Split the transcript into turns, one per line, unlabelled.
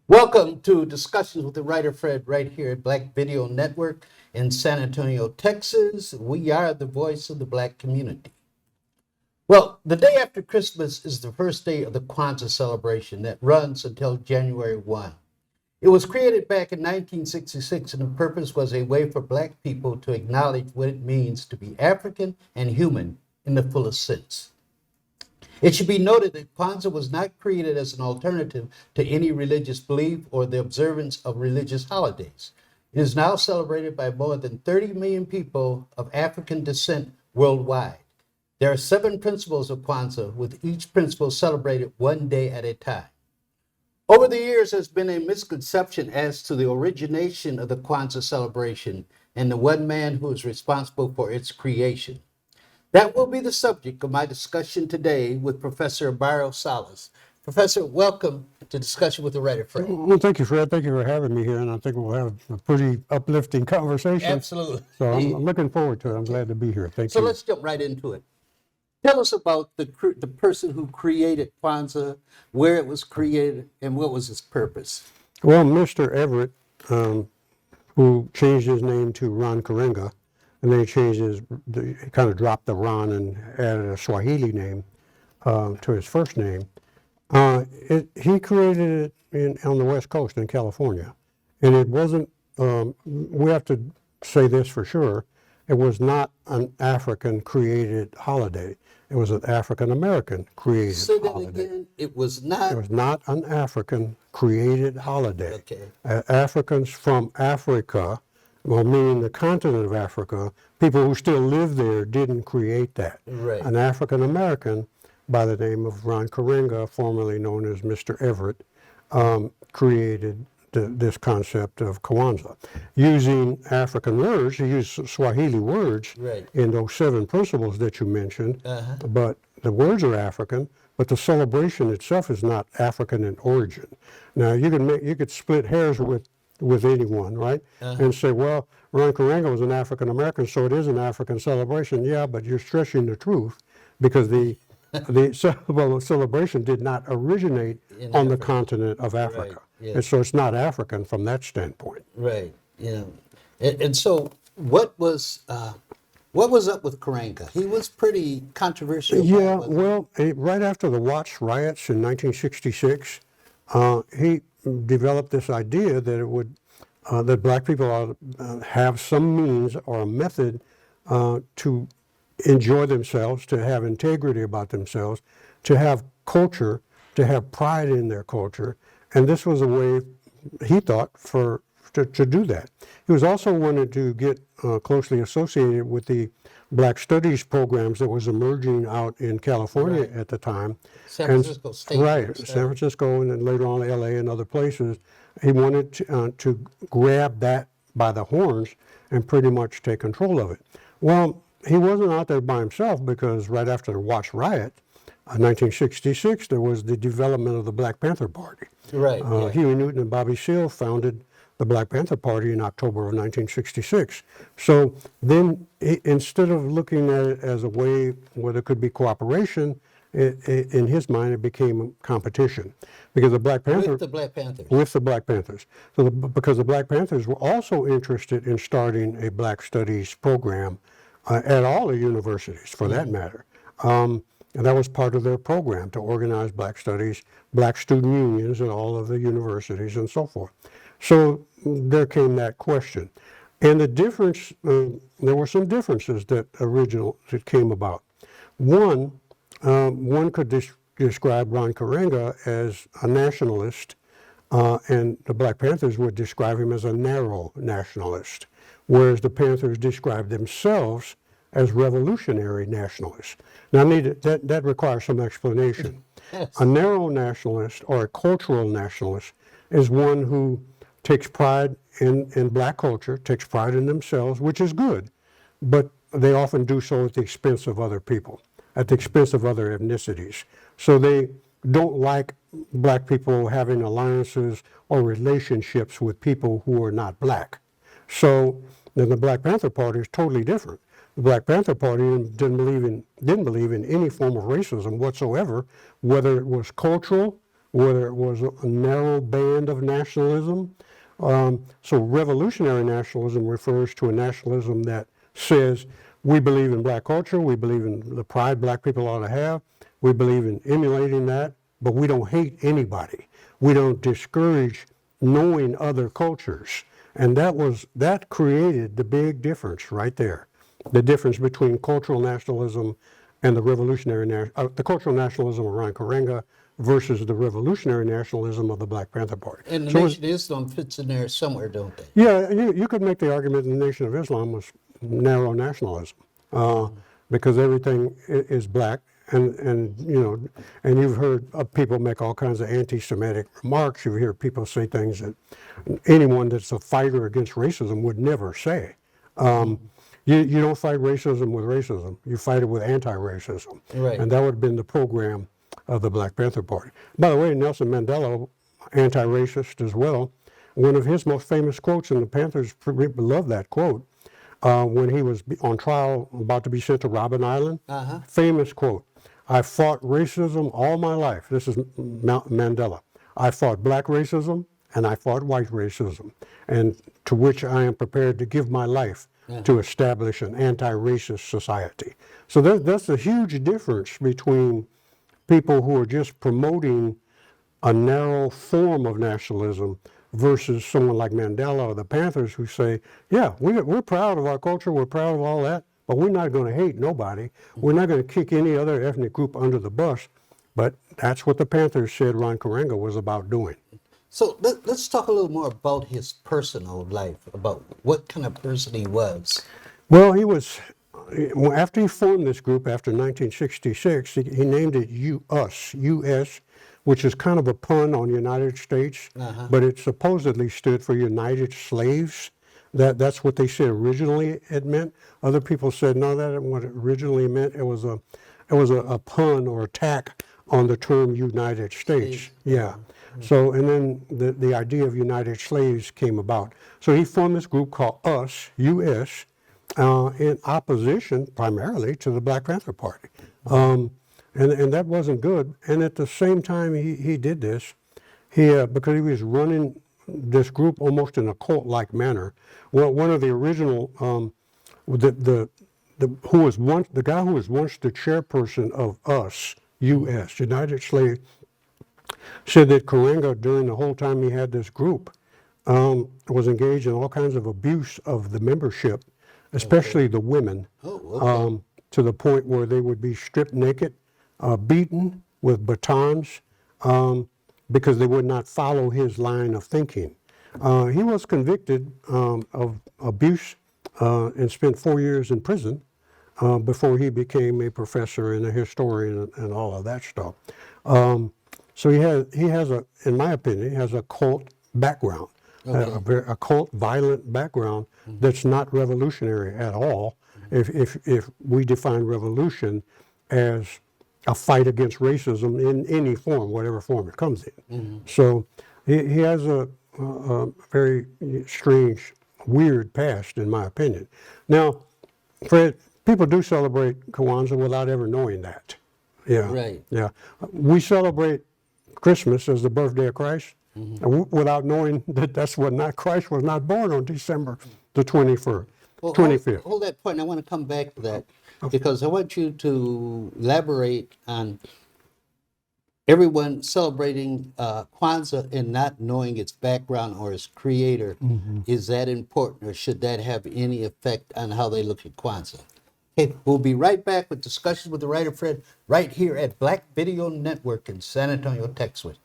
Welcome to Discussions with the Writer Fred right here at Black Video Network in San Antonio, Texas. We are the voice of the Black community. Well, the day after Christmas is the first day of the Kwanzaa celebration that runs until January 1. It was created back in 1966, and the purpose was a way for Black people to acknowledge what it means to be African and human in the fullest sense. It should be noted that Kwanzaa was not created as an alternative to any religious belief or the observance of religious holidays. It is now celebrated by more than 30 million people of African descent worldwide. There are 7 principles of Kwanzaa, with each principle celebrated one day at a time. Over the years, there's been a misconception as to the origination of the Kwanzaa celebration and the one man who is responsible for its creation. That will be the subject of my discussion today with Professor Barrow Salas. Professor, welcome to Discussion with the Writer Fred.
Well, thank you, Fred. Thank you for having me here, and I think we'll have a pretty uplifting conversation.
Absolutely.
So I'm looking forward to it. I'm glad to be here. Thank
So
you.
let's jump right into it. Tell us about the person who created Kwanzaa, where it was created, and what was its purpose.
Well, Mr. Everett, who changed his name to Ron Karenga, and then he kind of dropped the Ron and added a Swahili name to his first name. He created it on the West Coast in California, and it wasn't. We have to say this for sure. It was not an African created holiday. It was an African American created
Say that
holiday.
again. It was not.
It was not an African created holiday.
Okay.
Africans from Africa, well, meaning the continent of Africa, people who still live there didn't create that.
Right.
An African American by the name of Ron Karenga, formerly known as Mr. Everett, created this concept of Kwanzaa. Using African words, he used Swahili words
Right.
in those 7 principles that you mentioned,
Uh-huh.
but the words are African, but the celebration itself is not African in origin. Now, you could split hairs with anyone, right? And say, well, Ron Karenga was an African American, so it is an African celebration. Yeah, but you're stretching the truth because the celebration did not originate on the continent of Africa.
yeah.
And so it's not African from that standpoint.
Right. Yeah. And so, what was up with Karenga? He was pretty controversial.
Yeah, well, right after the Watts riots in 1966, he developed this idea that that Black people ought to have some means or a method to enjoy themselves, to have integrity about themselves, to have culture, to have pride in their culture, and this was a way, he thought, to do that. He was also wanted to get closely associated with the Black Studies programs that was emerging out in California
Right.
at the time.
San Francisco State.
Right, San Francisco and then later on LA and other places. He wanted to grab that by the horns and pretty much take control of it. Well, he wasn't out there by himself because right after the Watts riot, 1966, there was the development of the Black Panther Party.
Right. Yeah.
Huey Newton and Bobby Seale founded the Black Panther Party in October of 1966. So then, instead of looking at it as a way where there could be cooperation, in his mind, it became competition. Because the Black Panther...
With the Black Panthers.
With the Black Panthers. So because the Black Panthers were also interested in starting a Black Studies program at all the universities, for that matter. And that was part of their program, to organize Black Studies, Black student unions at all of the universities and so forth. So there came that question. And the difference, there were some differences that came about. One could describe Ron Karenga as a nationalist, and the Black Panthers would describe him as a narrow nationalist, whereas the Panthers described themselves as revolutionary nationalists. Now, that requires some explanation.
Yes.
A narrow nationalist or a cultural nationalist is one who takes pride in Black culture, takes pride in themselves, which is good, but they often do so at the expense of other people, at the expense of other ethnicities. So they don't like Black people having alliances or relationships with people who are not Black. So then the Black Panther Party is totally different. The Black Panther Party didn't believe in any form of racism whatsoever, whether it was cultural, whether it was a narrow band of nationalism. So revolutionary nationalism refers to a nationalism that says we believe in black culture, we believe in the pride black people ought to have, we believe in emulating that, but we don't hate anybody. We don't discourage knowing other cultures. And that created the big difference right there. The difference between cultural nationalism and the the cultural nationalism of Ron Karenga versus the revolutionary nationalism of the Black Panther Party.
And the
So
Nation of Islam fits in there somewhere, don't they?
yeah, you could make the argument that the Nation of Islam was narrow nationalism because everything is black, and you know, and you've heard people make all kinds of anti-Semitic remarks. You hear people say things that anyone that's a fighter against racism would never say. You don't fight racism with racism. You fight it with anti-racism.
Right.
And that would have been the program of the Black Panther Party. By the way, Nelson Mandela, anti-racist as well. One of his most famous quotes, and the Panthers love that quote, when he was on trial about to be sent to Robben Island. Famous quote, "I fought racism all my life." This is Mandela. "I fought black racism and I fought white racism, and to which I am prepared to give my life to establish an anti-racist society." So that's a huge difference between people who are just promoting a narrow form of nationalism versus someone like Mandela or the Panthers who say, yeah, we're proud of our culture, we're proud of all that, but we're not going to hate nobody. We're not going to kick any other ethnic group under the bus. But that's what the Panthers said Ron Karenga was about doing.
So let's talk a little more about his personal life, about what kind of person he was.
Well, after he formed this group after 1966, he named it US, which is kind of a pun on United States, but it supposedly stood for United Slaves. That's what they said originally it meant. Other people said, no, that isn't what it originally meant. It was a pun or attack on the term United States. Yeah. So, and then the idea of United Slaves came about. So he formed this group called US, in opposition primarily to the Black Panther Party. And that wasn't good. And at the same time he did this, because he was running this group almost in a cult-like manner. Well, one of the original, the guy who was once the chairperson of US, United Slaves, said that Karenga, during the whole time he had this group, was engaged in all kinds of abuse of the membership, especially the women, to the point where they would be stripped naked, beaten with batons, because they would not follow his line of thinking. He was convicted of abuse and spent 4 years in prison before he became a professor and a historian and all of that stuff. So he has in my opinion, he has a cult background, a cult violent background that's not revolutionary at all. If we define revolution as a fight against racism in any form, whatever form it comes in. So he has a very strange, weird past, in my opinion. Now, Fred, people do celebrate Kwanzaa without ever knowing that. Yeah.
Right.
Yeah. We celebrate Christmas as the birthday of Christ without knowing that Christ was not born on December the 25th.
Hold that point. I want to come back to that because I want you to elaborate on everyone celebrating Kwanzaa and not knowing its background or its creator. Is that important, or should that have any effect on how they look at Kwanzaa? Okay, we'll be right back with discussions with the writer Fred right here at Black Video Network in San Antonio, Texas.